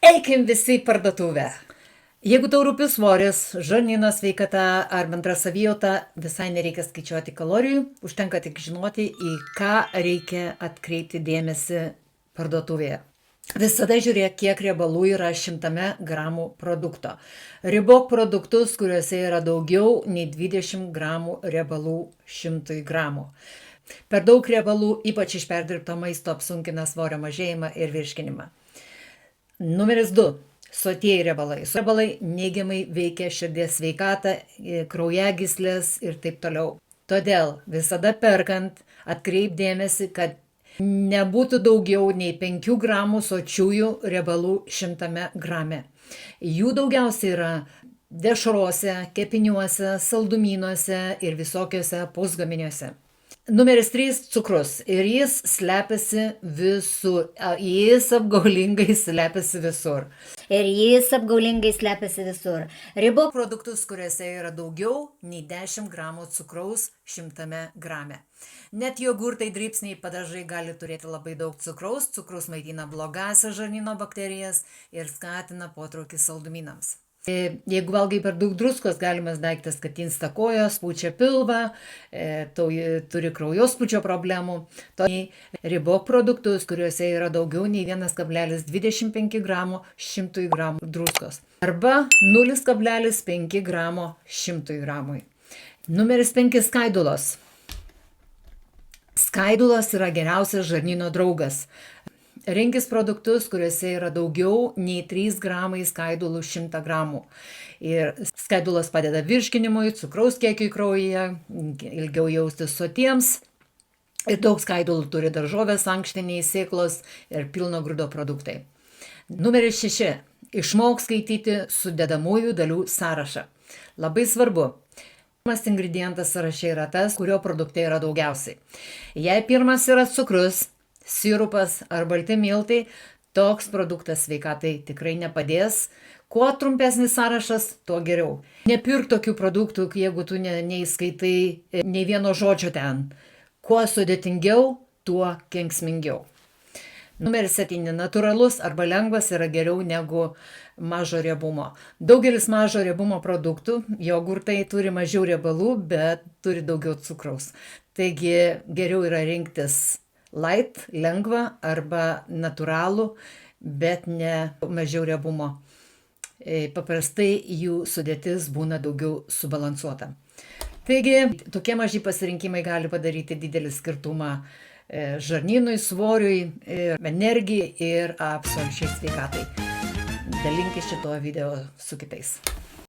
Eikim visi į parduotuvę. Jeigu tau rūpi svoris, žarnyno sveikata ar bendra savijauta, visai nereikia skaičiuoti kalorijų, užtenka tik žinoti, į ką reikia atkreipti dėmesį parduotuvėje. Visada žiūrėk, kiek riebalų yra 100 gramų produkto. Ribok produktus, kuriuose yra daugiau nei 20 gramų riebalų 100 gramų. Per daug riebalų, ypač iš perdirbto maisto, apsunkina svorio mažėjimą ir virškinimą. Numeris 2. Sotieji riebalai. Riebalai neigiamai veikia širdies sveikatą, kraujagyslės ir taip toliau. Todėl visada perkant atkreip dėmesį, kad nebūtų daugiau nei 5 gramų sočiųjų riebalų 100 grame. Jų daugiausiai yra dešrose, kepiniuose, saldumynuose ir visokiuose pusgaminiuose. Numeris 3. Cukrus. Ir jis slepiasi visur. Jis apgaulingai slepiasi visur. Ribok produktus, kuriuose yra daugiau nei 10 gramų cukraus 100 grame. Net jogurtai, dribsniai, padažai gali turėti labai daug cukraus. Cukrus maitina blogąsias žarnyno bakterijas ir skatina potraukį saldumynams. Jeigu valgai per daug druskos, galimas daiktas, kad tinsta kojos, pučia pilvą, turi kraujospūdžio problemų. Ribok produktus, kuriuose yra daugiau nei 1,25 gramo 100 gramų druskos. Arba 0,5 gramo 100 gramui. Numeris 5. Skaidulos. Skaidulos yra geriausias žarnyno draugas. Rinkis produktus, kuriuose yra daugiau nei 3 gramai skaidulų 100 gramų. Ir skaidulos padeda virškinimui, cukraus kiekiui kraujyje, ilgiau jaustis sotiems. Ir daug skaidulų turi daržovės, ankštiniai, sėklos ir pilno grūdo produktai. Numeris 6. Išmok skaityti sudedamųjų dalių sąrašą. Labai svarbu. Pirmas ingredientas sąraše yra tas, kurio produkte yra daugiausiai. Jei pirmas yra cukrus, sirupas ar balti miltai, toks produktas sveikatai tikrai nepadės. Kuo trumpesnis sąrašas, tuo geriau. Nepirk tokių produktų, jeigu tu neįskaitai nei vieno žodžio ten. Kuo sudėtingiau, tuo kenksmingiau. Numeris 7. Natūralus arba lengvas yra geriau negu mažo riebumo. Daugelis mažo riebumo produktų, jogurtai turi mažiau riebalų, bet turi daugiau cukraus. Taigi geriau yra rinktis light, lengva arba natūralų, bet ne mažiau riebumo. Paprastai jų sudėtis būna daugiau subalansuota. Taigi, tokie maži pasirinkimai gali padaryti didelį skirtumą žarnynui, svoriui, energijai ir absoliučiai sveikatai. Dalinkis šito video su kitais.